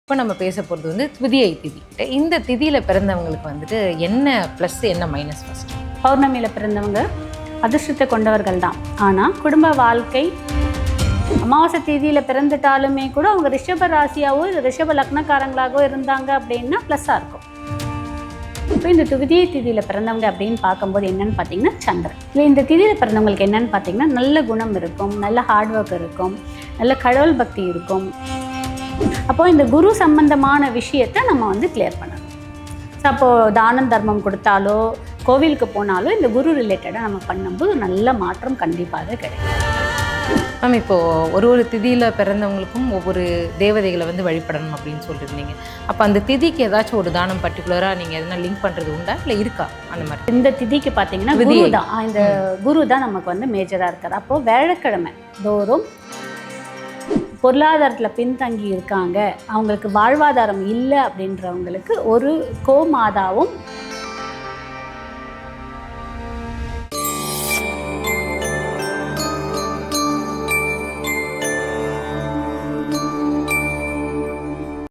இப்போ நம்ம பேச போகிறது வந்து துதியை திதி. இந்த திதியில் பிறந்தவங்களுக்கு வந்துட்டு என்ன ப்ளஸ் என்ன மைனஸ் ஃபர்ஸ்ட்? பௌர்ணமியில் பிறந்தவங்க அதிர்ஷ்டத்தை கொண்டவர்கள் தான். ஆனால் குடும்ப வாழ்க்கை அமாவாசை தேதியில் பிறந்துட்டாலுமே கூட அவங்க ரிஷப ராசியாவோ ரிஷப லக்னக்காரங்களாகவோ இருந்தாங்க அப்படின்னா ப்ளஸ்ஸாக இருக்கும். இப்போ இந்த துதியை திதியில் பிறந்தவங்க அப்படின்னு பார்க்கும்போது என்னென்னு பார்த்தீங்கன்னா சந்திரன். இல்லை இந்த திதியில் பிறந்தவங்களுக்கு என்னென்னு பார்த்தீங்கன்னா நல்ல குணம் இருக்கும், நல்ல ஹார்ட் ஒர்க் இருக்கும், நல்ல கடவுள் பக்தி இருக்கும். அப்போது இந்த குரு சம்பந்தமான விஷயத்தை நம்ம வந்து கிளியர் பண்ணணும். ஸோ அப்போது தானம் தர்மம் கொடுத்தாலோ கோவிலுக்கு போனாலோ இந்த குரு ரிலேட்டடாக நம்ம பண்ணும்போது நல்ல மாற்றம் கண்டிப்பாக கிடைக்கும். மேம், இப்போது ஒரு திதியில் பிறந்தவங்களுக்கும் ஒவ்வொரு தேவதைகளை வந்து வழிபடணும் அப்படின்னு சொல்லியிருந்தீங்க. அப்போ அந்த திதிக்கு ஏதாச்சும் ஒரு தானம் பர்டிகுலராக நீங்கள் எதனா லிங்க் பண்ணுறது உண்டா இல்லை இருக்கா அந்த மாதிரி? இந்த திதிக்கு பார்த்தீங்கன்னா குரு தான், இந்த குரு தான் நமக்கு வந்து மேஜராக இருக்கார். அப்போது வியாழக்கிழமை தோறும் பொருளாதாரத்தில் பின்தங்கி இருக்காங்க, அவங்களுக்கு வாழ்வாதாரம் இல்லை அப்படின்றவங்களுக்கு ஒரு கோமாதாவும்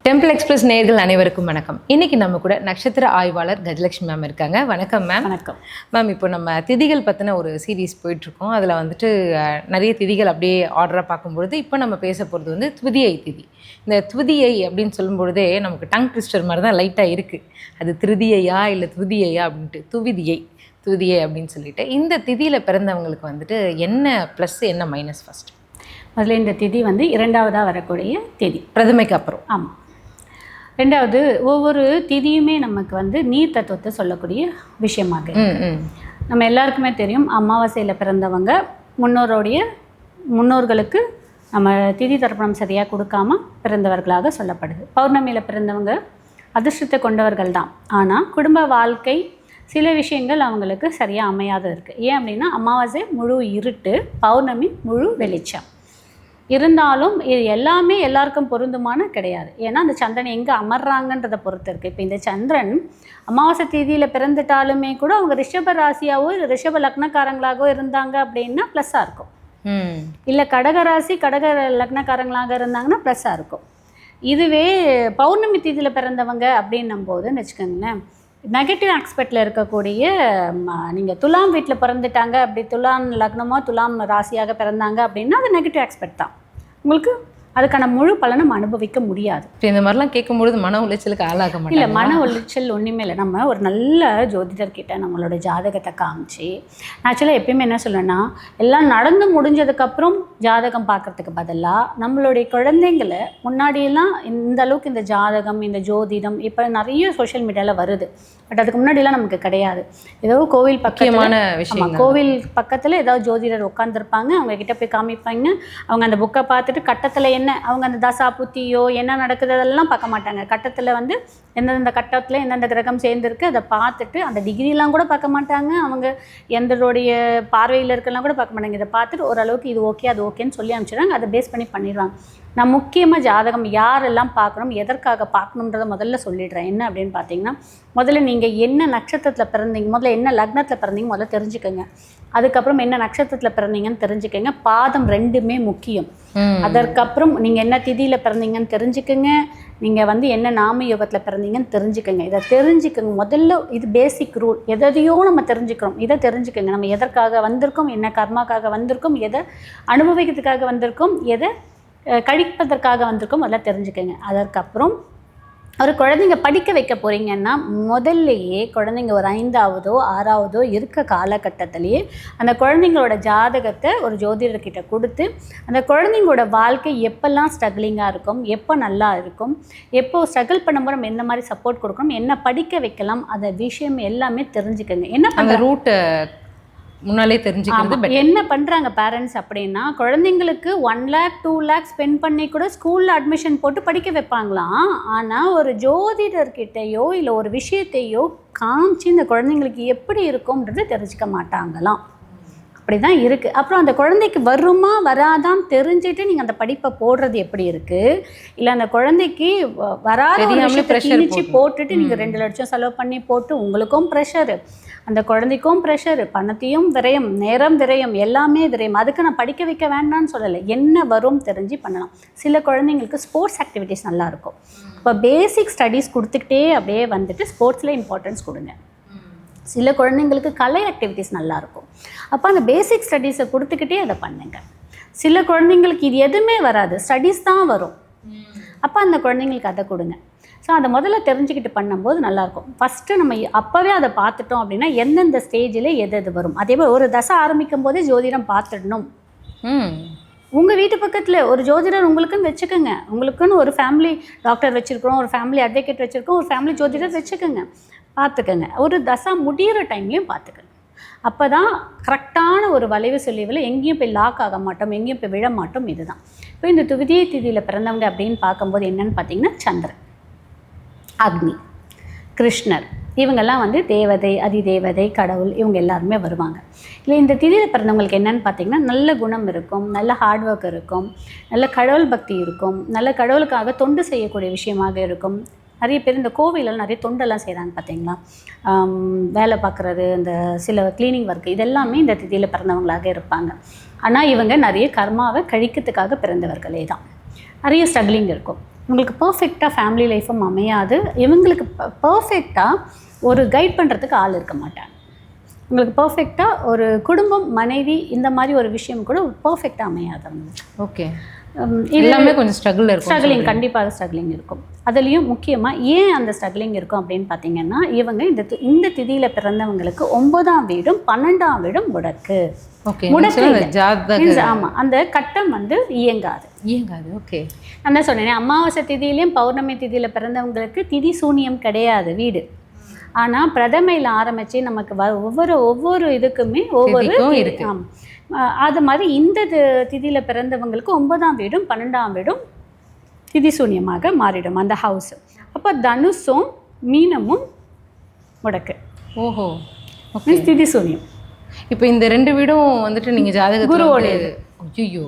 டெம்பிள் எக்ஸ்பிரஸ் நேயர்கள் அனைவருக்கும் வணக்கம். இன்றைக்கி நம்ம கூட நட்சத்திர ஆய்வாளர் கஜலட்சுமி மேம் இருக்காங்க. வணக்கம் மேம். வணக்கம் மேம். இப்போ நம்ம திதிகள் பற்றின ஒரு சீரீஸ் போயிட்டுருக்கோம். அதில் வந்துட்டு நிறைய திதிகள் அப்படியே ஆர்டராக பார்க்கும்பொழுது இப்போ நம்ம பேச போகிறது வந்து துதியை திதி. இந்த துதியை அப்படின்னு சொல்லும்பொழுதே நமக்கு டங் ட்விஸ்டர் மாதிரி தான் லைட்டாக இருக்குது. அது திருதியையா இல்லை துதியையா அப்படின்ட்டு துதியை அப்படின்னு சொல்லிட்டு இந்த திதியில் பிறந்தவங்களுக்கு வந்துட்டு என்ன ப்ளஸ் என்ன மைனஸ் ஃபஸ்ட்? முதல்ல இந்த திதி வந்து இரண்டாவதாக வரக்கூடிய திதி, பிரதமைக்கு அப்புறம். ஆமாம். ரெண்டாவது, ஒவ்வொரு திதியுமே நமக்கு வந்து நீர் தத்துவத்தை சொல்லக்கூடிய விஷயமாக நம்ம எல்லாருக்குமே தெரியும். அமாவாசையில் பிறந்தவங்க முன்னோர்களுக்கு நம்ம திதி தர்ப்பணம் சரியாக கொடுக்காம பிறந்தவர்களாக சொல்லப்படுது. பௌர்ணமியில் பிறந்தவங்க அதிர்ஷ்டத்தை கொண்டவர்கள் தான். ஆனால் குடும்ப வாழ்க்கை சில விஷயங்கள் அவங்களுக்கு சரியாக அமையாத இருக்குது. ஏன் அப்படின்னா அமாவாசை முழு இருட்டு, பௌர்ணமி முழு வெளிச்சம். இருந்தாலும் இது எல்லாமே எல்லாருக்கும் பொருந்துமான கிடையாது. ஏன்னா அந்த சந்திரன் எங்கே அமர்றாங்கன்றதை பொறுத்து இருக்குது. இப்போ இந்த சந்திரன் அமாவாசை தேதியில் பிறந்துட்டாலுமே கூட அவங்க ரிஷப ராசியாவோ ரிஷப லக்னக்காரங்களாகவோ இருந்தாங்க அப்படின்னா ப்ளஸ்ஸாக இருக்கும். இல்லை கடகராசி கடக லக்னக்காரங்களாக இருந்தாங்கன்னா ப்ளஸ்ஸாக இருக்கும். இதுவே பௌர்ணமி தேதியில் பிறந்தவங்க அப்படின்னும் போதுன்னு வச்சுக்கோங்களேன், நெகட்டிவ் ஆஸ்பெக்டில் இருக்கக்கூடிய நீங்கள் துலாம் வீட்டில் பிறந்துட்டாங்க, அப்படி துலாம் லக்னமோ துலாம் ராசியாக பிறந்தாங்க அப்படின்னா அது நெகட்டிவ் ஆஸ்பெக்ட் தான். உங்களுக்கு அதுக்கான முழு பலனும் அனுபவிக்க முடியாது. இப்போ இந்த மாதிரிலாம் கேட்கும்பொழுது மன உளைச்சலுக்கு ஆளாக மாட்டோம். இல்லை, மன உளைச்சல் ஒன்றுமே இல்லை. நம்ம ஒரு நல்ல ஜோதிடர்கிட்ட நம்மளோட ஜாதகத்தை காமிச்சு, ஆக்சுவலாக எப்பயுமே என்ன சொல்லுவேன்னா, எல்லாம் நடந்து முடிஞ்சதுக்கப்புறம் ஜாதகம் பார்க்குறதுக்கு பதிலாக நம்மளுடைய குழந்தைங்களை முன்னாடியெல்லாம் இந்த அளவுக்கு இந்த ஜாதகம் இந்த ஜோதிடம் இப்போ நிறைய சோஷியல் மீடியாவில் வருது. பட் அதுக்கு முன்னாடியெல்லாம் நமக்கு கிடையாது. ஏதோ கோவில் பக்கமான விஷயம், கோவில் பக்கத்தில் ஏதாவது ஜோதிடர் உட்காந்துருப்பாங்க, அவங்கக்கிட்ட போய் காமிப்பாங்க. அவங்க அந்த புக்கை பார்த்துட்டு கட்டத்தில் என்ன அவங்க அந்த தசா புத்தியோ என்ன நடக்குது அதெல்லாம் பார்க்க மாட்டாங்க. கட்டத்தில் வந்து எந்தெந்த கட்டத்தில் எந்தெந்த கிரகம் சேர்ந்துருக்கு அதை பார்த்துட்டு, அந்த டிகிரிலாம் கூட பார்க்க மாட்டாங்க. அவங்க எந்தோடைய பார்வையில் இருக்கலாம் கூட பார்க்க மாட்டாங்க. இதை பார்த்துட்டு ஓரளவுக்கு இது ஓகே அது ஓகேன்னு சொல்லி அனுப்பிச்சிடுறாங்க. அதை பேஸ் பண்ணி பண்ணிடுவாங்க. நான் முக்கியமாக ஜாதகம் யாரெல்லாம் பார்க்கணும், எதற்காக பார்க்கணுன்றதை முதல்ல சொல்லிடுறேன். என்ன அப்படின்னு பார்த்தீங்கன்னா, முதல்ல நீங்கள் என்ன நட்சத்திரத்தில் பிறந்தீங்க, முதல்ல என்ன லக்னத்தில் பிறந்தீங்க முதல்ல தெரிஞ்சுக்கோங்க. அதுக்கப்புறம் என்ன நட்சத்திரத்தில் பிறந்தீங்கன்னு தெரிஞ்சுக்கோங்க. பாதம் ரெண்டுமே முக்கியம். அதற்கப்புறம் நீங்கள் என்ன திதியில் பிறந்தீங்கன்னு தெரிஞ்சுக்கோங்க. நீங்கள் வந்து என்ன நாம யோகத்தில் பிறந்தீங்கன்னு தெரிஞ்சுக்கோங்க. இதை தெரிஞ்சுக்கோங்க. முதல்ல இது பேசிக் ரூல். எதையோ நம்ம தெரிஞ்சுக்கிறோம், இதை தெரிஞ்சுக்கோங்க. நம்ம எதற்காக வந்திருக்கோம், என்ன கர்மாக்காக வந்திருக்கோம், எதை அனுபவிக்கிறதுக்காக வந்திருக்கோம், எதை கழிப்பதற்காக வந்திருக்கோம், அதெல்லாம் தெரிஞ்சுக்கோங்க. அதற்கப்புறம் ஒரு குழந்தைங்க படிக்க வைக்க போகிறீங்கன்னா முதல்லையே குழந்தைங்க ஒரு 5ஆவதோ 6ஆவதோ இருக்க காலகட்டத்திலேயே அந்த குழந்தைங்களோட ஜாதகத்தை ஒரு ஜோதிடர்கிட்ட கொடுத்து, அந்த குழந்தைங்களோட வாழ்க்கை எப்போல்லாம் ஸ்ட்ரகிளிங்காக இருக்கும், எப்போ நல்லா இருக்கும், எப்போ ஸ்ட்ரகிள் பண்ணும்போது நம்ம எந்த மாதிரி சப்போர்ட் கொடுக்கணும், என்ன படிக்க வைக்கலாம், அந்த விஷயம் எல்லாமே தெரிஞ்சுக்கோங்க. என்ன பண்ணுற ரூட்டை முன்னாலே தெரிஞ்சுக்கிறது. என்ன பண்ணுறாங்க பேரண்ட்ஸ் அப்படின்னா, குழந்தைங்களுக்கு 1 lakh 2 lakh ஸ்பெண்ட் பண்ணி கூட ஸ்கூலில் அட்மிஷன் போட்டு படிக்க வைப்பாங்களாம். ஆனால் ஒரு ஜோதிடர்கிட்டையோ இல்லை ஒரு விஷயத்தையோ காமிச்சு இந்த குழந்தைங்களுக்கு எப்படி இருக்கும்ன்றது தெரிஞ்சுக்க மாட்டாங்களாம். அப்படி தான் இருக்குது. அப்புறம் அந்த குழந்தைக்கு வருமா வராதான் தெரிஞ்சுட்டு நீங்கள் அந்த படிப்பை போடுறது எப்படி இருக்குது, இல்லை அந்த குழந்தைக்கு வராத ஒரு விஷயத்தை திணிச்சு போட்டுட்டு நீங்கள் 2 லட்சம் செலவு பண்ணி போட்டு உங்களுக்கும் ப்ரெஷரு, அந்த குழந்தைக்கும் ப்ரெஷரு, பணத்தையும் விரயம், நேரம் விரயம், எல்லாமே விரயம். அதுக்கு நான் படிக்க வைக்க வேண்டாம்னு சொல்லலை, என்ன வரும் தெரிஞ்சு பண்ணலாம். சில குழந்தைங்களுக்கு ஸ்போர்ட்ஸ் ஆக்டிவிட்டீஸ் நல்லாயிருக்கும். இப்போ பேசிக் ஸ்டடீஸ் கொடுத்துக்கிட்டே அப்படியே வந்துட்டு ஸ்போர்ட்ஸில் இம்பார்ட்டன்ஸ் கொடுங்க. சில குழந்தைங்களுக்கு கலை ஆக்டிவிட்டீஸ் நல்லாயிருக்கும், அப்போ அந்த பேசிக் ஸ்டடீஸை கொடுத்துக்கிட்டே அதை பண்ணுங்க. சில குழந்தைங்களுக்கு இது எதுவுமே வராது, ஸ்டடீஸ் தான் வரும், அப்போ அந்த குழந்தைங்களுக்கு அதை கொடுங்க. ஸோ அதை முதல்ல தெரிஞ்சுக்கிட்டு பண்ணும்போது நல்லாயிருக்கும். ஃபஸ்ட்டு நம்ம அப்போவே அதை பார்த்துட்டோம் அப்படின்னா எந்தெந்த ஸ்டேஜில் எது வரும். அதே மாதிரி ஒரு தசை ஆரம்பிக்கும் போதே ஜோதிடம் பார்த்துடணும். உங்கள் வீட்டு பக்கத்தில் ஒரு ஜோதிடர் உங்களுக்குன்னு வச்சுக்கோங்க. உங்களுக்குன்னு ஒரு ஃபேமிலி டாக்டர் வச்சுருக்கிறோம், ஒரு ஃபேமிலி அட்வொகேட் வச்சுருக்கோம், ஒரு ஃபேமிலி ஜோதிடர் வச்சுக்கோங்க, பார்த்துக்கோங்க. ஒரு தசை முடிகிற டைம்லேயும் பார்த்துக்கோங்க. அப்போ தான் கரெக்டான ஒரு வளைவு சொல்லிவில் எங்கேயும் போய் லாக் ஆக மாட்டோம், எங்கேயும் போய் விழ மாட்டோம். இதுதான் இப்போ இந்த துவிதியை திதியில் பிறந்தவங்க அப்படின்னு பார்க்கும்போது என்னென்னு பார்த்தீங்கன்னா சந்திரன், அக்னி, கிருஷ்ணர், இவங்கெல்லாம் வந்து தேவதை, அதிதேவதை, கடவுள், இவங்க எல்லாருமே வருவாங்க. இல்லை இந்த திதியில் பிறந்தவங்களுக்கு என்னென்னு பார்த்தீங்கன்னா நல்ல குணம் இருக்கும், நல்ல ஹார்ட் ஒர்க் இருக்கும், நல்ல கடவுள் பக்தி இருக்கும், நல்ல கடவுளுக்காக தொண்டு செய்யக்கூடிய விஷயமாக இருக்கும். நிறைய பேர் இந்த கோவிலெல்லாம் நிறைய தொண்டெல்லாம் செய்கிறாங்க பார்த்தீங்களா, வேலை பார்க்குறது, இந்த சில க்ளீனிங் ஒர்க், இதெல்லாமே இந்த திதியில் பிறந்தவங்களாக இருப்பாங்க. ஆனால் இவங்க நிறைய கர்மாவை கழிக்கிறதுக்காக பிறந்தவர்களே தான். நிறைய ஸ்ட்ரகிளிங் இருக்கும். இவங்களுக்கு பர்ஃபெக்டாக ஃபேமிலி லைஃப்பும் அமையாது. இவங்களுக்கு பர்ஃபெக்டாக ஒரு கைட் பண்ணுறதுக்கு ஆள் இருக்க மாட்டாங்க. உங்களுக்கு பர்ஃபெக்டாக ஒரு குடும்பம், மனைவி, இந்த மாதிரி ஒரு விஷயம் கூட பர்ஃபெக்டாக அமையாது. ஓகே, எல்லாமே கொஞ்சம் ஸ்ட்ரகிளிங், கண்டிப்பாக ஸ்ட்ரகிளிங் இருக்கும். அதுலேயும் முக்கியமாக ஏன் அந்த ஸ்ட்ரகிளிங் இருக்கும் அப்படின்னு பார்த்தீங்கன்னா, இவங்க இந்த திதியில் பிறந்தவங்களுக்கு 9ஆம் வீடும் 12ஆம் வீடும் முடக்கு. ஆமாம், அந்த கட்டம் வந்து இயங்காது. ஓகே, நான் தான் சொன்னேன், அமாவாசை திதியிலையும் பௌர்ணமி திதியில் பிறந்தவங்களுக்கு திதி சூனியம் கிடையாது வீடு. ஆனால் பிரதமையில் ஆரம்பித்து நமக்கு ஒவ்வொரு இதுக்குமே ஒவ்வொரு இருக்கு. அது மாதிரி இந்த திதியில் பிறந்தவங்களுக்கு 9ஆம் வீடும் 12ஆம் வீடும் திதி சூன்யமாக மாறிடும் அந்த ஹவுஸ். அப்போ தனுஷும் மீனமும் முடக்கு. ஓஹோ, திதி சூன்யம். இப்போ இந்த 2 வீடும் வந்துட்டு நீங்கள் ஜாதகம் குருவோட இது. ஐயோ,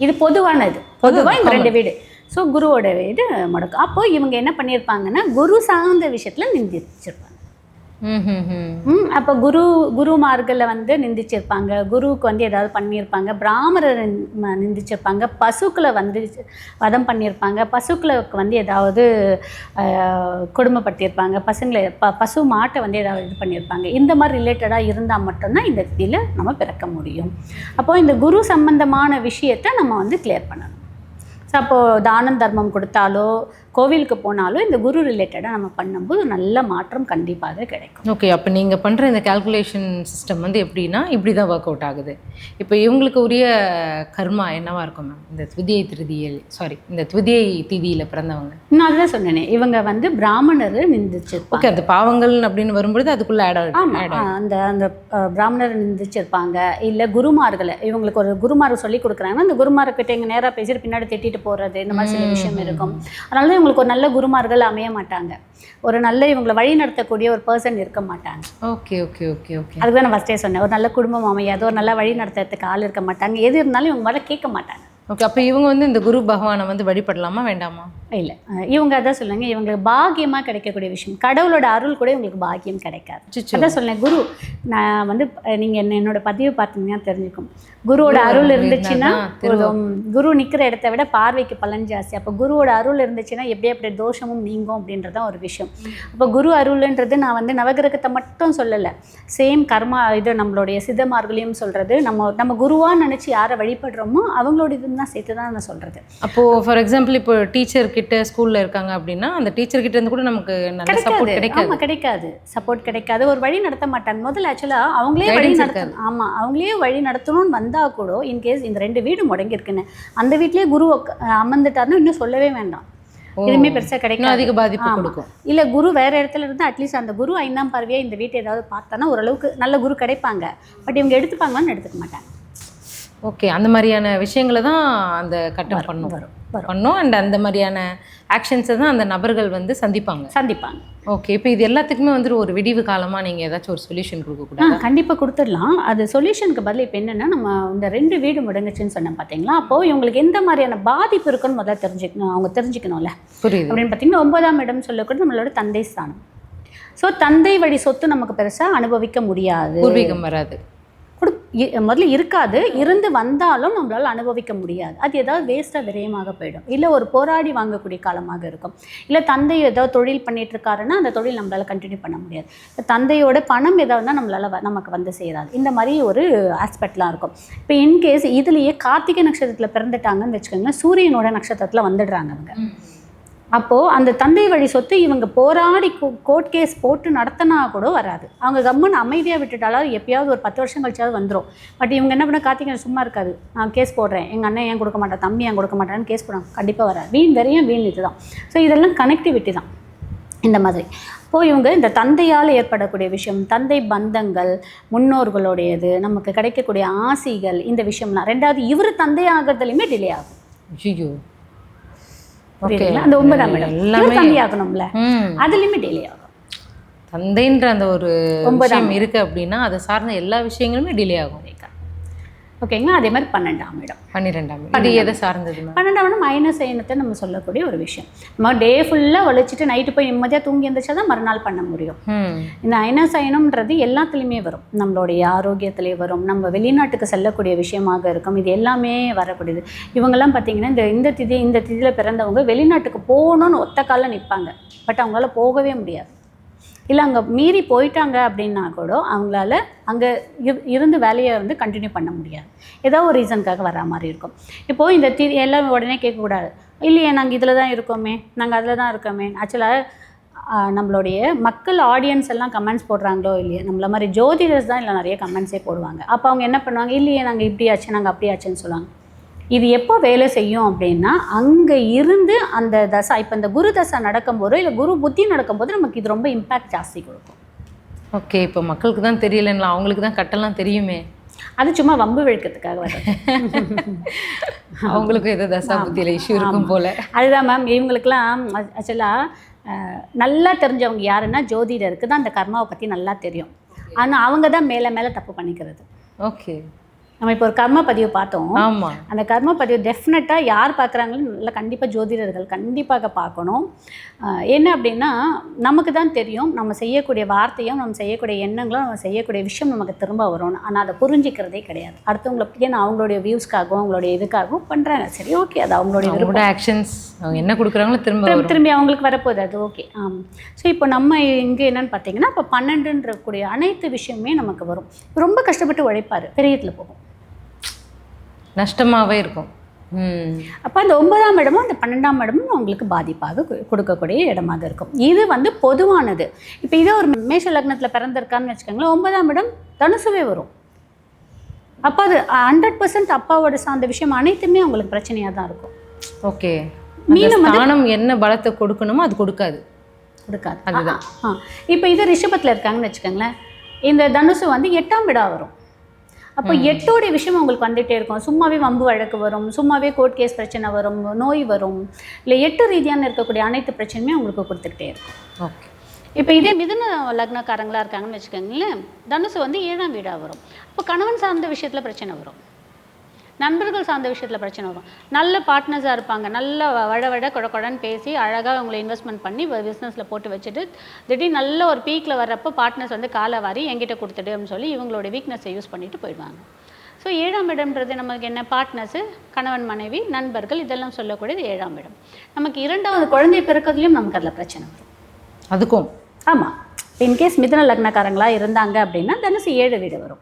இது பொதுவானது, பொதுவாக இந்த 2 வீடு. ஸோ குருவோட வீடு முடக்கு. அப்போ இவங்க என்ன பண்ணியிருப்பாங்கன்னா குரு சார்ந்த விஷயத்தில் நிந்திச்சிருப்பாங்க. அப்போ குருமார்களை வந்து நிந்திச்சிருப்பாங்க, குருவுக்கு வந்து ஏதாவது பண்ணியிருப்பாங்க, பிராமணரை நிந்திச்சிருப்பாங்க, பசுக்களை வந்து வதம் பண்ணியிருப்பாங்க, பசுக்களுக்கு வந்து ஏதாவது கொடுமைப்படுத்தியிருப்பாங்க, பசு மாட்டை வந்து ஏதாவது இது பண்ணியிருப்பாங்க. இந்த மாதிரி ரிலேட்டடாக இருந்தால் மட்டும்தான் இந்த இதில் நம்ம பிறக்க முடியும். அப்போது இந்த குரு சம்பந்தமான விஷயத்தை நம்ம வந்து கிளியர் பண்ணணும். ஸோ அப்போது தானம் தர்மம் கொடுத்தாலோ கோவிலுக்கு போனாலும் இந்த குரு ரிலேட்டடாக நம்ம பண்ணும்போது நல்ல மாற்றம் கண்டிப்பாக கிடைக்கும். ஓகே, அப்போ நீங்கள் பண்ணுற இந்த கால்குலேஷன் சிஸ்டம் வந்து எப்படின்னா இப்படி தான் ஒர்க் அவுட் ஆகுது. இப்போ இவங்களுக்கு உரிய கர்மா என்னவாக இருக்கும் மேம் இந்த துவிதியை திதியில் பிறந்தவங்க? நான் அதுதான் சொன்னேனே, இவங்க வந்து பிராமணர் நிந்திச்சிருப்பாங்க. ஓகே, அந்த பாவங்கள் அப்படின்னு வரும்பொழுது அதுக்குள்ளே அந்த பிராமணர் நிந்திச்சிருப்பாங்க. இல்லை குருமார்களை, இவங்களுக்கு ஒரு குருமார் சொல்லி கொடுக்குறாங்கன்னா அந்த குருமார்கிட்ட இங்கே நேராக பேசிட்டு பின்னாடி திட்டிட்டு போகிறது, இந்த மாதிரி சில விஷயம் இருக்கும். அதனால இவங்களுக்கு ஒரு நல்ல குருமார்கள் அமைய மாட்டாங்க, ஒரு நல்ல இவங்களை வழி நடத்தக்கூடிய ஒரு பர்சன் இருக்க மாட்டாங்க. ஓகே ஓகே ஓகே ஓகே, அதுதான் நான் ஃபஸ்ட்டே சொன்னேன், ஒரு நல்ல குடும்பம் அமையாது, ஒரு நல்ல வழி நடத்துறதுக்கு ஆள் இருக்க மாட்டாங்க, எது இருந்தாலும் இவங்க மேலே கேட்க மாட்டாங்க. ஓகே, அப்போ இவங்க வந்து இந்த குரு பகவானை வந்து வழிபடலாமா வேண்டாமா? இல்லை, இவங்க அதான் சொல்லுங்க, இவங்களுக்கு பாக்கியமாக கிடைக்கக்கூடிய விஷயம், கடவுளோட அருள் கூட இவங்களுக்கு பாக்கியம் கிடைக்காது. அதான் சொல்லேன், குரு நான் வந்து நீங்கள் என்னோட பதிவு பார்த்தீங்கன்னா தெரிஞ்சுக்கும், குருவோட அருள் இருந்துச்சுன்னா குரு நிற்கிற இடத்த விட பார்வைக்கு பலன் ஜாஸ்தி. அப்போ குருவோட அருள் இருந்துச்சுன்னா எப்படி தோஷமும் நீங்கும் அப்படின்றதான் ஒரு விஷயம். அப்போ குரு அருள்ன்றது நான் வந்து நவகிரகத்தை மட்டும் சொல்லலை, சேம் கர்மா இது நம்மளுடைய சித்தமார்களையும் சொல்கிறது. நம்ம குருவான்னு நினச்சி யாரை வழிபடுறோமோ அவங்களோட இதுன்னு தான் சேர்த்து தான் நான் சொல்கிறது. அப்போது ஃபார் எக்ஸாம்பிள் இப்போ டீச்சர் கிட்ட ஸ்கூலில் இருக்காங்க அப்படின்னா அந்த டீச்சர் கிட்ட இருந்து கூட நமக்கு நல்ல சப்போர்ட் கிடைக்காது. ஆமாம், கிடைக்காது, சப்போர்ட் கிடைக்காது, ஒரு வழி நடத்த மாட்டாங்க. முதல்ல ஆக்சுவலாக அவங்களே வழி நடத்தணும். ஆமாம், அவங்களே வழி நடத்தணும்னு வந்தால் கூட இன்கேஸ் இந்த 2 வீடு முடங்கி இருக்குன்னு அந்த வீட்லேயே குரு அமர்ந்துட்டாருன்னு இன்னும் சொல்லவே வேண்டாம், எதுவுமே பெருசாக கிடைக்கும், அதிக பாதிப்பு கொடுக்கும். இல்லை குரு வேறு இடத்துல இருந்தால் அட்லீஸ்ட் அந்த குரு 5ஆம் பார்வையாக இந்த வீட்டை ஏதாவது பார்த்தானா ஓரளவுக்கு நல்ல குரு கிடைப்பாங்க. பட் இவங்க எடுத்துப்பாங்கன்னு எடுத்துக்க மாட்டாங்க. ஓகே, அந்த மாதிரியான விஷயங்களை தான் அந்த கட்டம் பண்ணும். அண்ட் அந்த மாதிரியான ஆக்ஷன்ஸை தான் அந்த நபர்கள் வந்து சந்திப்பாங்க. ஓகே, இப்போ இது எல்லாத்துக்குமே வந்துட்டு ஒரு விடிவு காலமாக நீங்கள் ஏதாச்சும் ஒரு சொல்யூஷன் கொடுக்கக்கூடாது? கண்டிப்பாக கொடுத்துடலாம். அது சொல்யூஷனுக்கு பதில் இப்போ என்னென்னா, நம்ம இந்த 2 வீடு முடங்குச்சுன்னு சொன்னேன் பார்த்தீங்களா, அப்போது இவங்களுக்கு எந்த மாதிரியான பாதிப்பு இருக்குன்னு முதல்ல அவங்க தெரிஞ்சுக்கணும்ல. புரியுது. அப்படின்னு பார்த்தீங்கன்னா 9ஆம் இடம் சொல்லக்கூட நம்மளோட தந்தை ஸ்தானம். ஸோ தந்தை வழி சொத்து நமக்கு பெருசாக அனுபவிக்க முடியாது, பூர்வீகம் வராது, முதல்ல இருக்காது, இருந்து வந்தாலும் நம்மளால் அனுபவிக்க முடியாது. அது ஏதாவது வேஸ்ட்டாக விரயமாக போயிடும், இல்லை ஒரு போராடி வாங்கக்கூடிய காலமாக இருக்கும். இல்லை தந்தை ஏதாவது தொழில் பண்ணிட்டு இருக்காருன்னா அந்த தொழில் நம்மளால் கண்டினியூ பண்ண முடியாது. தந்தையோட பணம் ஏதாவது தான் நமக்கு வந்து சேராது. இந்த மாதிரி ஒரு ஆஸ்பெக்ட்லாம் இருக்கும். இப்போ இன்கேஸ் இதுலேயே கார்த்திகை நட்சத்திரத்தில் பிறந்துட்டாங்கன்னு வச்சுக்கோங்களேன், சூரியனோட நட்சத்திரத்தில் வந்துடுறாங்க அவங்க. அப்போது அந்த தந்தை வழி சொத்து இவங்க போராடி கோர்ட் கேஸ் போட்டு நடத்தினா கூட வராது. அவங்க கம்முன்னு அமைதியாக விட்டுட்டாலும் எப்பயாவது ஒரு 10 வருஷம் கழிச்சாவது வந்துடும். பட் இவங்க என்ன பண்ண, கார்த்திகை சும்மா இருக்காது, நான் கேஸ் போடுறேன், எங்கள் அண்ணன் ஏன் கொடுக்க மாட்டேன், தம்பி ஏன் கொடுக்க மாட்டேன்னு கேஸ் போடுறாங்க, கண்டிப்பாக வராது. வீண் இது தான். ஸோ இதெல்லாம் கனெக்டிவிட்டி தான் இந்த மாதிரி. இப்போது இவங்க இந்த தந்தையால் ஏற்படக்கூடிய விஷயம், தந்தை பந்தங்கள், முன்னோர்களுடையது, நமக்கு கிடைக்கக்கூடிய ஆசைகள், இந்த விஷயம்லாம். 2வது இவர் தந்தை ஆகிறதுலையுமே டிலே ஆகும். ஐயோ, அந்த 9ஆம் இடம் எல்லாமே தந்தை ஆகணும்ல, அதுலயுமே டிலே ஆகும். தந்தைன்ற அந்த ஒரு விஷயம் இருக்கு அப்படின்னா அதை சார்ந்த எல்லா விஷயங்களுமே டிலே ஆகும். ஓகேங்களா. அதே மாதிரி 12ஆம் இடம். 12ஆம் இடம் எதை சார்ந்தது? 12ஆம் இடம் மைனஸ் சயனத்தை நம்ம சொல்லக்கூடிய ஒரு விஷயம். நம்ம டே ஃபுல்லாக உழைச்சிட்டு நைட்டு போய் நிம்மதியாக தூங்கி எழுந்திரிச்சா தான் மறுநாள் பண்ண முடியும். இந்த அயனசயனம்ன்றது எல்லாத்துலேயுமே வரும், நம்மளுடைய ஆரோக்கியத்திலே வரும், நம்ம வெளிநாட்டுக்கு செல்லக்கூடிய விஷயமாக இருக்கும், இது எல்லாமே வரக்கூடியது. இவங்கெல்லாம் பார்த்தீங்கன்னா இந்த திதியில் பிறந்தவங்க வெளிநாட்டுக்கு போகணுன்னு ஒத்த காலில் நிற்பாங்க. பட் அவங்களால போகவே முடியாது. இல்லை அங்கே மீறி போயிட்டாங்க அப்படின்னா கூட அவங்களால அங்கே இருந்து வேலையை வந்து கண்டினியூ பண்ண முடியாது. ஏதோ ஒரு ரீசனுக்காக வர மாதிரி இருக்கும். இப்போது இந்த எல்லாம் உடனே கேட்கக்கூடாது, இல்லையே நாங்கள் இதில் தான் இருக்கோமே, நாங்கள் அதில் தான் இருக்கோமே. ஆக்சுவலாக நம்மளுடைய மக்கள் ஆடியன்ஸ் எல்லாம் கமெண்ட்ஸ் போடுறாங்களோ இல்லையா, நம்மள மாதிரி ஜோதிடர்ஸ் தான் இல்லை நிறைய கமெண்ட்ஸே போடுவாங்க. அப்போ அவங்க என்ன பண்ணுவாங்க, இல்லையே நாங்கள் இப்படி ஆச்சு, நாங்கள் அப்படி ஆச்சுன்னு சொல்லுவாங்க. இது எப்போ வேலை செய்யும் அப்படின்னா, அங்கே இருந்து அந்த தசை, இப்போ இந்த குரு தசை நடக்கும்போது இல்லை குரு புத்தி நடக்கும்போது நமக்கு இது ரொம்ப இம்பேக்ட் ஜாஸ்தி கொடுக்கும். ஓகே, இப்போ மக்களுக்கு தான் தெரியலன்னா அவங்களுக்கு தான் கட்டெல்லாம் தெரியுமே, அது சும்மா வம்பு விழுக்கிறதுக்காக வரும். அவங்களுக்கு ஏதோ தசா புத்தியில் இஷ்யூ இருக்கும் போல். அதுதான் மேம். இவங்களுக்கெல்லாம் ஆக்சுவலாக நல்லா தெரிஞ்சவங்க யாருன்னா ஜோதிடருக்கு தான் அந்த கர்மாவை பற்றி நல்லா தெரியும். ஆனால் அவங்க தான் மேலே தப்பு பண்ணிக்கிறது. ஓகே, நம்ம இப்போ ஒரு கர்ம பதிவு பார்த்தோம். ஆமாம், அந்த கர்ம பதிவு டெஃபினட்டாக யார் பார்க்குறாங்களும் நல்லா கண்டிப்பாக ஜோதிடர்கள் கண்டிப்பாக பார்க்கணும். என்ன அப்படின்னா, நமக்கு தான் தெரியும் நம்ம செய்யக்கூடிய வார்த்தையும் நம்ம செய்யக்கூடிய எண்ணங்களும் நம்ம செய்யக்கூடிய விஷயம் நமக்கு திரும்ப வரும். ஆனால் அதை புரிஞ்சிக்கிறதே கிடையாது. அடுத்தவங்களை பற்றி நான் அவங்களுடைய வியூஸ்க்காகவும் அவங்களுடைய இதுக்காகவும் பண்ணுறாங்க. சரி, ஓகே, அது அவங்களுடைய ஆக்ஷன்ஸ், அவங்க என்ன கொடுக்குறாங்களோ திரும்பி அவங்களுக்கு வரப்போகுது, அது ஓகே. ஸோ இப்போ நம்ம இங்கே என்னென்னு பார்த்தீங்கன்னா, இப்போ 12ன்ற கூடிய அனைத்து விஷயமே நமக்கு வரும். ரொம்ப கஷ்டப்பட்டு உழைப்பார், பெரியத்தில் போகும், நஷ்டமாகவே இருக்கும். அப்போ அந்த 9ஆம் இடமும் அந்த 12ஆம் இடமும் அவங்களுக்கு பாதிப்பாக கொடுக்கக்கூடிய இடமாக இருக்கும். இது வந்து பொதுவானது. இப்போ இதே ஒரு மேஷ லக்னத்தில் பிறந்திருக்கான்னு வச்சுக்கோங்களேன், 9ஆம் இடம் தனுசுவே வரும். அப்போ அது 100% அப்பாவோட சார்ந்த விஷயம் அனைத்துமே அவங்களுக்கு பிரச்சனையாக தான் இருக்கும். ஓகே, மீண்டும் ஸ்தானம் என்ன பலத்தை கொடுக்கணுமோ அது கொடுக்காது. அதுதான். இப்போ இது ரிஷபத்தில் இருக்காங்கன்னு வச்சுக்கோங்களேன், இந்த தனுசு வந்து 8ஆம் இடம் வரும். அப்போ 8ஓடைய விஷயம் உங்களுக்கு வந்துகிட்டே இருக்கும். சும்மாவே வம்பு வழக்கு வரும், சும்மாவே கோர்ட் கேஸ் பிரச்சனை வரும், நோய் வரும், இல்லை 8 ரீதியான இருக்கக்கூடிய அனைத்து பிரச்சனையுமே உங்களுக்கு கொடுத்துக்கிட்டே இருக்கும். ஓகே, இப்போ இதே மிதுன லக்னக்காரங்களாக இருக்காங்கன்னு வச்சுக்கோங்களேன், தனுசு வந்து 7ஆம் வீடாக வரும். அப்போ கணவன் சார்ந்த விஷயத்தில் பிரச்சனை வரும், நண்பர்கள் சார்ந்த விஷயத்தில் பிரச்சனை வரும். நல்ல பார்ட்னர்ஸாக இருப்பாங்க, நல்ல வட கொடன்னு பேசி அழகாக அவங்களை இன்வெஸ்ட்மெண்ட் பண்ணி பிஸ்னஸில் போட்டு வச்சுட்டு திடீர்னு நல்ல ஒரு பீக்கில் வர்றப்போ பார்ட்னர்ஸ் வந்து காலை வாரி என்கிட்ட கொடுத்துடு அப்படின்னு சொல்லி இவங்களோட வீக்னஸை யூஸ் பண்ணிட்டு போயிடுவாங்க. ஸோ 7ஆம் இடம்ன்றது நமக்கு என்ன, பார்ட்னர்ஸு, கணவன் மனைவி, நண்பர்கள், இதெல்லாம் சொல்லக்கூடியது 7ஆம் இடம். நமக்கு 2வது குழந்தை பிறக்கிறதுலையும் நமக்கு அதில் பிரச்சனை வரும். அதுக்கும் ஆமாம். இன்கேஸ் மிதுன லக்னக்காரங்களாக இருந்தாங்க அப்படின்னா தனுசு 7 வீடு வரும்.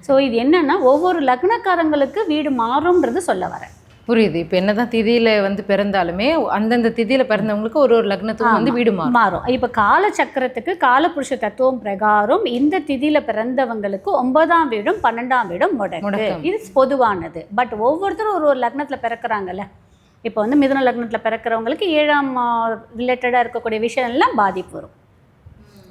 ஸோ இது என்னன்னா, ஒவ்வொரு லக்னக்காரங்களுக்கு வீடு மாறும்ன்றது சொல்ல வரேன். புரியுது. இப்போ என்னதான் திதியில் வந்து பிறந்தாலுமே அந்தந்த திதியில் பிறந்தவங்களுக்கு ஒரு லக்னத்துக்கு வந்து வீடு மாறும். இப்போ காலச்சக்கரத்துக்கு காலபுருஷ தத்துவம் பிரகாரம் இந்த திதியில் பிறந்தவங்களுக்கு 9ஆம் வீடும் 12ஆம் வீடும் முடக்கு. இது பொதுவானது. பட் ஒவ்வொருத்தரும் ஒரு லக்னத்தில் பிறக்கிறாங்கல்ல. இப்போ வந்து மிதுன லக்னத்தில் பிறக்கிறவங்களுக்கு 7ஆம் ரிலேட்டடாக இருக்கக்கூடிய விஷயம் எல்லாம் பாதிப்பு வரும்.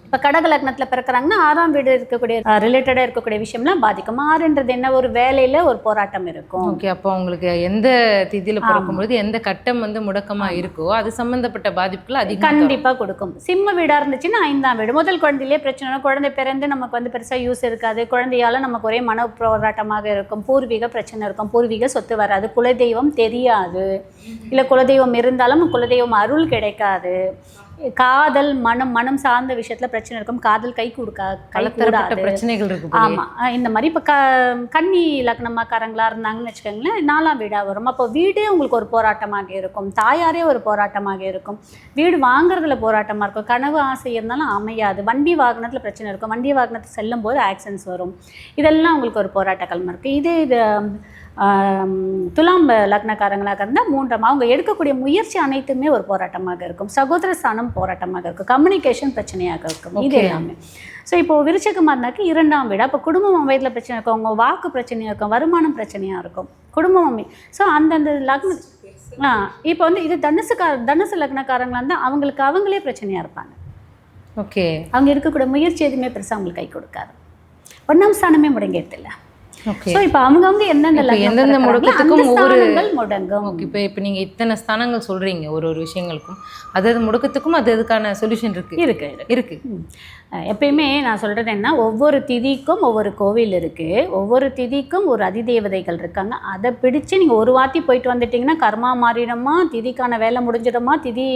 இப்போ கடக லக்னத்தில் பிறக்கிறாங்கன்னா 6ஆம் வீடு இருக்கக்கூடிய ரிலேட்டடாக இருக்கக்கூடிய விஷயம்லாம் பாதிக்கும். 6ன்றது என்ன, ஒரு வேலையில் ஒரு போராட்டம் இருக்கும். ஓகே, அப்போ உங்களுக்கு எந்த திதியில் பிறக்கும்பொழுது எந்த கட்டம் வந்து முடக்கமாக இருக்கோ அது சம்மந்தப்பட்ட பாதிப்புகள் அதிகம் கண்டிப்பாக கொடுக்கும். சிம்ம வீடாக இருந்துச்சுன்னா 5ஆம் வீடு, முதல் குழந்தையிலே பிரச்சனை, குழந்தை பிறந்து நமக்கு வந்து பெருசாக யூஸ் இருக்காது, குழந்தையால் நமக்கு ஒரே மன போராட்டமாக இருக்கும், பூர்வீக பிரச்சனை இருக்கும், பூர்வீக சொத்து வராது, குலதெய்வம் தெரியாது, இல்லை குலதெய்வம் இருந்தாலும் குலதெய்வம் அருள் கிடைக்காது, காதல் மனம் சார்ந்த விஷயத்துல பிரச்சனை இருக்கும், காதல் கை கூடாது, பிரச்சனைகள் இருக்கு. ஆமா, இந்த மாதிரி இப்போ கன்னி லக்னமாக்காரங்களா இருந்தாங்கன்னு வச்சுக்கோங்களேன், 4ஆம் வீடா வரும். அப்போ வீடே உங்களுக்கு ஒரு போராட்டமாக இருக்கும், தாயாரே ஒரு போராட்டமாக இருக்கும், வீடு வாங்குறதுல போராட்டமா இருக்கும், கனவு ஆசை இருந்தாலும் அமையாது, வண்டி வாகனத்துல பிரச்சனை இருக்கும், வண்டி வாகனத்தை செல்லும் போது ஆக்சிடென்ட்ஸ் வரும், இதெல்லாம் உங்களுக்கு ஒரு போராட்டங்கள் இருக்கு. இது துலாம் லக்னக்காரங்களாக இருந்தால் 3ஆம், அவங்க எடுக்கக்கூடிய முயற்சி அனைத்துமே ஒரு போராட்டமாக இருக்கும், சகோதர ஸ்தானம் போராட்டமாக இருக்கும், கம்யூனிகேஷன் பிரச்சனையாக இருக்கும், இது எல்லாமே. ஸோ இப்போது விருச்சகமாக இருந்தாக்கி 2ஆம் வீடு, அப்போ குடும்பம் அமைதியில் பிரச்சனை இருக்கும், அவங்க வாக்கு பிரச்சனையாக இருக்கும், வருமானம் பிரச்சனையாக இருக்கும், குடும்பம் அமை. ஸோ அந்தந்த லக்ன இப்போ வந்து இது தனுசு லக்னக்காரங்களாக இருந்தால் அவங்களுக்கு அவங்களே பிரச்சனையாக இருப்பாங்க. ஓகே, அவங்க இருக்கக்கூடிய முயற்சி எதுவுமே பெருசாக அவங்களுக்கு கை கொடுக்காது, 1ஆம் ஸ்தானமே முடங்கிடுதில்ல. ஸோ இப்போ அவங்கவுங்க எந்தெந்த முடக்கத்துக்கும் முடங்கும். ஓகே, இப்போ நீங்கள் இத்தனை ஸ்தானங்கள் சொல்கிறீங்க, ஒரு விஷயங்களுக்கும் அதாவது முடக்கத்துக்கும் அதுக்கான சொல்யூஷன் இருக்கு. எப்பயுமே நான் சொல்கிறது என்ன, ஒவ்வொரு திதிக்கும் ஒவ்வொரு கோவில் இருக்குது, ஒவ்வொரு திதிக்கும் ஒரு அதிதேவதைகள் இருக்காங்க, அதை பிடிச்சு நீங்கள் ஒரு வாட்டி போயிட்டு வந்துட்டிங்கன்னா கர்மா மாறிடுமா, திதிக்கான வேலை முடிஞ்சிடுமா, திதி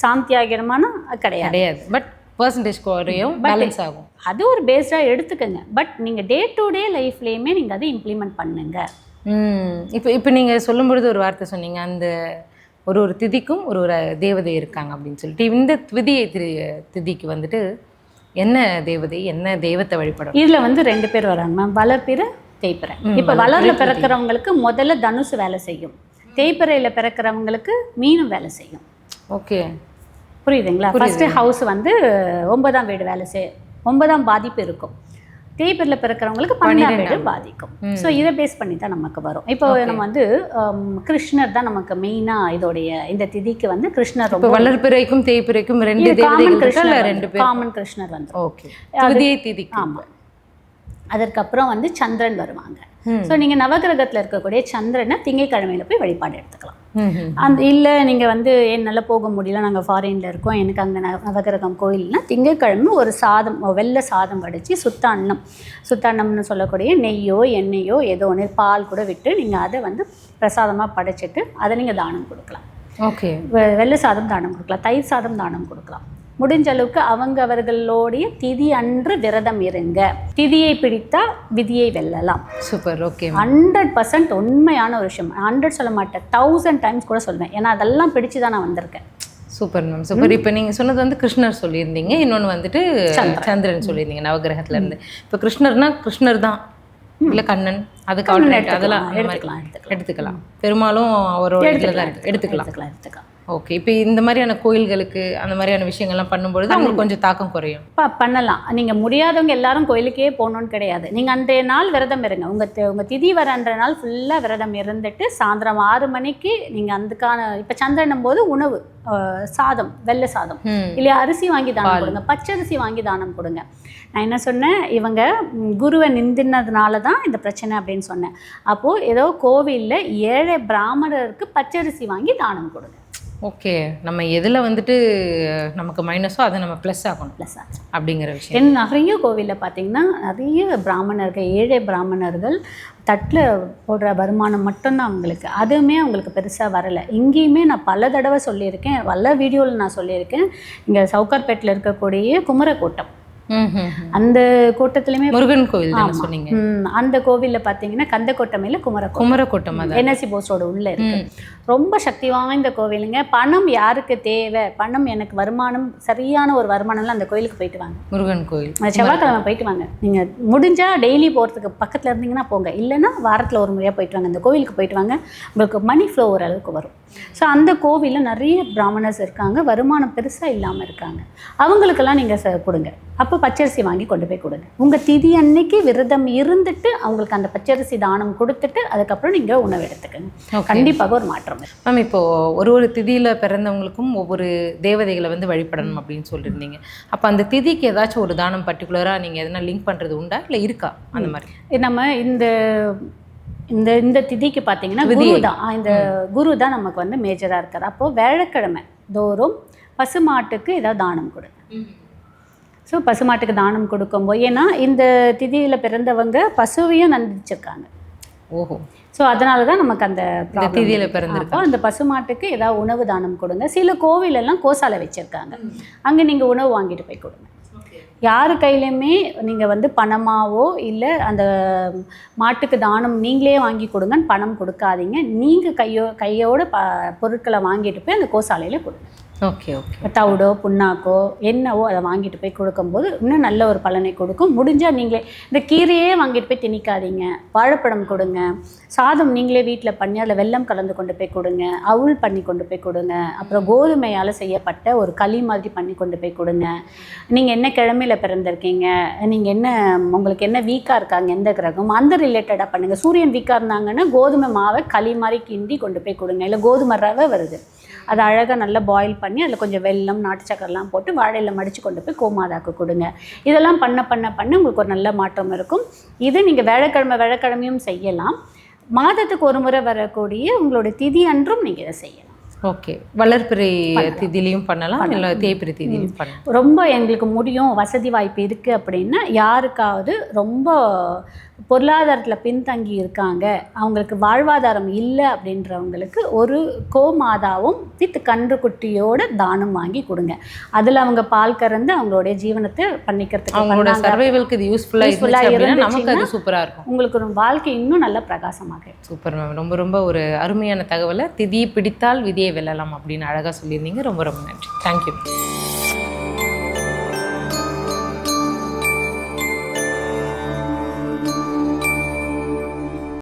சாந்தி ஆகிடுமானா கிடையாது. பட் பர்சன்டேஜ் குறையும், பேலன்ஸ் ஆகும், அது ஒரு பேஸ்டாக எடுத்துக்கோங்க. பட் நீங்கள் டே டு டே லைஃப்லேயுமே நீங்கள் அதை இம்ப்ளிமெண்ட் பண்ணுங்க. இப்போ நீங்கள் சொல்லும்பொழுது ஒரு வார்த்தை சொன்னீங்க, அந்த ஒரு திதிக்கும் ஒரு தேவதை இருக்காங்க அப்படின்னு சொல்லிட்டு. இந்த திதிக்கு வந்துட்டு என்ன தேவதை, என்ன தெய்வத்தை வழிபடும்? இதில் வந்து 2 பேர் வராங்க மேம், வளர்பிறை தேய்பிறை. இப்போ வளரில் பிறக்கிறவங்களுக்கு முதல்ல தனுசு வேலை செய்யும், தேய்பிறையில் பிறக்கிறவங்களுக்கு மீனும் வேலை செய்யும். ஓகே, புரியுதுங்களா? ஃபஸ்ட்டு ஹவுஸ் வந்து 9ஆம் வீடு வேலை 9ஆம் பாதிப்பு இருக்கும், தேய்பிறையில் பிறக்கிறவங்களுக்கு 12ஆம் வீடு பாதிக்கும். ஸோ இதை பேஸ் பண்ணி தான் நமக்கு வரும். இப்போ நம்ம வந்து கிருஷ்ணர் தான் நமக்கு மெயினாக இதோடைய இந்த திதிக்கு வந்து கிருஷ்ணர் ரொம்ப வளர்பிறைக்கும் தேய்பிறைக்கும் காமன் கிருஷ்ணர் வந்து. ஓகே, திதி. ஆமாம், அதற்கப்புறம் வந்து சந்திரன் வருவாங்க. ஸோ நீங்கள் நவகிரகத்தில் இருக்கக்கூடிய சந்திரனை திங்கட்கிழமையில் போய் வழிபாடு எடுத்துக்கலாம். இல்லை நீங்கள் வந்து என்னால் போக முடியல, நாங்கள் ஃபாரினில் இருக்கோம், எனக்கு அங்கே நவகிரகம் கோயில்னா திங்கட்கிழமை ஒரு சாதம், வெள்ளை சாதம் வடித்து சுத்த அன்னம்னு சொல்லக்கூடிய நெய்யோ எண்ணெயோ ஏதோ ஒன்று, பால் கூட விட்டு நீங்கள் அதை வந்து பிரசாதமாக படைச்சிட்டு அதை நீங்கள் தானம் கொடுக்கலாம். ஓகே, வெள்ளை சாதம் தானம் கொடுக்கலாம், தயிர் சாதம் தானம் கொடுக்கலாம். முடிஞ்ச அளவுக்கு அவர்களுடைய திதி அன்று விரதம் இருங்க, திதியை பிடித்தா விதியை வெல்லலாம். சூப்பர். ஓகே, 100% உண்மையான ஒரு விஷயம், 100 சொல்ல மாட்டேன், 1000 டைம்ஸ் கூட சொல்வேன், ஏன்னா அதெல்லாம் பிடிச்சு தான் நான் வந்திருக்கேன். Super ma'am, super. இப்போ நீங்கள் சொன்னது வந்து கிருஷ்ணர் சொல்லியிருந்தீங்க, இன்னொன்று வந்துட்டு சந்திரன் சொல்லியிருந்தீங்க நவகிரகத்துல இருந்து. இப்போ கிருஷ்ணர்னா கிருஷ்ணர் தான், இல்லை கண்ணன், அதுக்கு அதெல்லாம் எடுத்துக்கலாம், பெரும்பாலும் அவரோட எடுத்துக்கலாம். ஓகே, இப்போ இந்த மாதிரியான கோயில்களுக்கு அந்த மாதிரியான விஷயங்கள்லாம் பண்ணும்பொழுது அவங்களுக்கு கொஞ்சம் தாக்கம் குறையும். பண்ணலாம். நீங்கள் முடியாதவங்க எல்லாரும் கோயிலுக்கே போகணுன்னு கிடையாது, நீங்கள் அன்றைய நாள் விரதம் இருங்க, உங்கள் திதி வர அன்றைய நாள் ஃபுல்லாக விரதம் இருந்துட்டு சாயந்தரம் 6 மணிக்கு நீங்கள் அதுக்கான, இப்போ சந்திரனும் போது உணவு சாதம், வெள்ளை சாதம், இல்லையா அரிசி வாங்கி தானம் கொடுங்க, பச்சரிசி வாங்கி தானம் கொடுங்க. நான் என்ன சொன்னேன், இவங்க குருவை நிந்தினதுனால தான் இந்த பிரச்சனை அப்படின்னு சொன்னேன். அப்போது ஏதோ கோவிலில் ஏழை பிராமணருக்கு பச்சரிசி வாங்கி தானம் கொடுங்க. ஓகே, நம்ம எதில் வந்துட்டு நமக்கு மைனஸோ அதை நம்ம ப்ளஸ் ஆகணும், அப்படிங்கிற விஷயம். நிறைய கோவிலில் பார்த்தீங்கன்னா நிறைய பிராமணர்கள், ஏழை பிராமணர்கள் தட்டில் போடுற வருமானம் மட்டும்தான் அவங்களுக்கு, அதுவுமே அவங்களுக்கு பெருசாக வரலை. இங்கேயுமே நான் பல தடவை சொல்லியிருக்கேன், பல வீடியோவில் நான் சொல்லியிருக்கேன், இங்கே சவுகார்பேட்டில் இருக்கக்கூடிய குமரக்கோட்டம், அந்த கோட்டத்திலுமே முருகன் கோவில் தான் சொன்னீங்க. அந்த கோவில்ல பாத்தீங்கன்னா கந்தக்கோட்டமையில குமரக்கோட்டம் என்எஸ்சி போஸ்டோட உள்ள இருக்கு. ரொம்ப சக்தி வாய்ந்த கோவிலுங்க. பணம் யாருக்கு தேவை, பணம் எனக்கு வருமானம், சரியான ஒரு வருமானம்லாம் அந்த கோயிலுக்கு போயிட்டு வாங்க. முருகன் கோயில் செவ்வாய்க்கிழமை போயிட்டு வாங்க. நீங்க முடிஞ்சா டெய்லி போறதுக்கு பக்கத்துல இருந்தீங்கன்னா போங்க, இல்லைன்னா வாரத்துல ஒரு முறையா போயிட்டு வாங்க, அந்த கோவிலுக்கு போயிட்டு வாங்க, உங்களுக்கு மணி ஃப்ளோ ஓரளவுக்கு வரும். ஸோ அந்த கோவிலில் நிறைய பிராமணர்ஸ் இருக்காங்க, வருமானம் பெருசாக இல்லாமல் இருக்காங்க, அவங்களுக்கெல்லாம் நீங்கள் கொடுங்க. அப்போ அப்போ பச்சரிசி வாங்கி கொண்டு போய் கொடுங்க. உங்கள் திதி அன்னைக்கு விரதம் இருந்துட்டு அவங்களுக்கு அந்த பச்சரிசி தானம் கொடுத்துட்டு அதுக்கப்புறம் நீங்கள் உணவு எடுத்துக்கங்க. கண்டிப்பாக ஒரு மாற்றம் இருக்கும். மேம், இப்போது ஒரு திதியில் பிறந்தவங்களுக்கும் ஒவ்வொரு தேவதைகளை வந்து வழிபடணும் அப்படின்னு சொல்லியிருந்தீங்க. அப்போ அந்த திதிக்கு ஏதாச்சும் ஒரு தானம் பர்டிகுலராக நீங்கள் எதனா லிங்க் பண்ணுறது உண்டா, இல்லை இருக்கா அந்த மாதிரி? நம்ம இந்த இந்த இந்த திதிக்கு பார்த்தீங்கன்னா குரு தான், இந்த குரு தான் நமக்கு வந்து மேஜராக இருக்கார். அப்போது வியாழக்கிழமை தோறும் பசுமாட்டுக்கு ஏதாவது தானம் கொடுங்க. ஸோ பசுமாட்டுக்கு தானம் கொடுக்கும்போது, ஏன்னா இந்த திதியில் பிறந்தவங்க பசுவையும் நந்திச்சிருக்காங்க. ஓஹோ. ஸோ அதனால தான் நமக்கு அந்த திதியில் பிறந்திருக்கோம். அந்த பசுமாட்டுக்கு ஏதாவது உணவு தானம் கொடுங்க. சில கோவிலெல்லாம் கோசாலை வச்சுருக்காங்க, அங்கே நீங்கள் உணவு வாங்கிட்டு போய் கொடுங்க. யார் கையிலையுமே நீங்கள் வந்து பணமாவோ இல்லை அந்த மாட்டுக்கு தானம் நீங்களே வாங்கி கொடுங்கன்னு பணம் கொடுக்காதீங்க. நீங்கள் கையோட பொருட்களை வாங்கிட்டு போய் அந்த கோசாலையில் கொடுங்க. Okay okay. தவிடோ புண்ணாக்கோ என்னவோ அதை வாங்கிட்டு போய் கொடுக்கும்போது இன்னும் நல்ல ஒரு பலனை கொடுக்கும். முடிஞ்சால் நீங்களே இந்த கீரையே வாங்கிட்டு போய் திணிக்காதீங்க. வாழைப்பழம் கொடுங்க. சாதம் நீங்களே வீட்டில் பண்ணி அதில் வெல்லம் கலந்து கொண்டு போய் கொடுங்க. அவுள் பண்ணி கொண்டு போய் கொடுங்க. அப்புறம் கோதுமையால் செய்யப்பட்ட ஒரு களி மாதிரி பண்ணி கொண்டு போய் கொடுங்க. நீங்கள் என்ன கிழமையில் பிறந்திருக்கீங்க, நீங்கள் என்ன உங்களுக்கு என்ன வீக்காக இருக்காங்க, எந்த கிரகம், அந்த ரிலேட்டடாக பண்ணுங்கள். சூரியன் வீக்காக இருந்தாங்கன்னா கோதுமை மாவை களி மாதிரி கிண்டி கொண்டு போய் கொடுங்க. இல்லை கோதுமை ரவை வருது, அதை அழகாக நல்லா பாயில் பண்ணி அதில் கொஞ்சம் வெல்லம் நாட்டு சக்கரெலாம் போட்டு வாழையில் மடித்து கொண்டு போய் கோமாதாக்கு கொடுங்க. இதெல்லாம் பண்ண பண்ண பண்ண உங்களுக்கு ஒரு நல்ல மாற்றம் இருக்கும். இது நீங்கள் வியாழக்கிழமையும் செய்யலாம். மாதத்துக்கு ஒரு முறை வரக்கூடிய உங்களோட திதி அன்றும் நீங்கள் இதை செய்யலாம். ஓகே. வளர்பிறை திதிலையும் பண்ணலாம், இல்லை தேய்பிறை திதிலையும் பண்ணலாம். ரொம்ப எங்களுக்கு முடியும், வசதி வாய்ப்பு இருக்குது அப்படின்னா, யாருக்காவது ரொம்ப பொருளாதாரத்தில் பின்தங்கி இருக்காங்க, அவங்களுக்கு வாழ்வாதாரம் இல்லை அப்படின்றவங்களுக்கு ஒரு கோமாதாவும் வித் கன்றுக்குட்டியோட தானம் வாங்கி கொடுங்க. அதில் அவங்க பால் கறந்து அவங்களுடைய ஜீவனத்தை பண்ணிக்கிறதுக்கு, அவங்களோட சர்வைவலுக்கு இது யூஸ்ஃபுல்லாக இருந்துச்சுன்னா நமக்கு அது சூப்பராக இருக்கும். உங்களுக்கு ஒரு வாழ்க்கை இன்னும் நல்லா பிரகாசமாக. சூப்பர் மேம், ரொம்ப ரொம்ப ஒரு அருமையான தகவலை. திதியை பிடித்தால் விதியை வெல்லலாம் அப்படின்னு அழகாக சொல்லியிருந்தீங்க. ரொம்ப ரொம்ப நன்றி. தேங்க்யூ.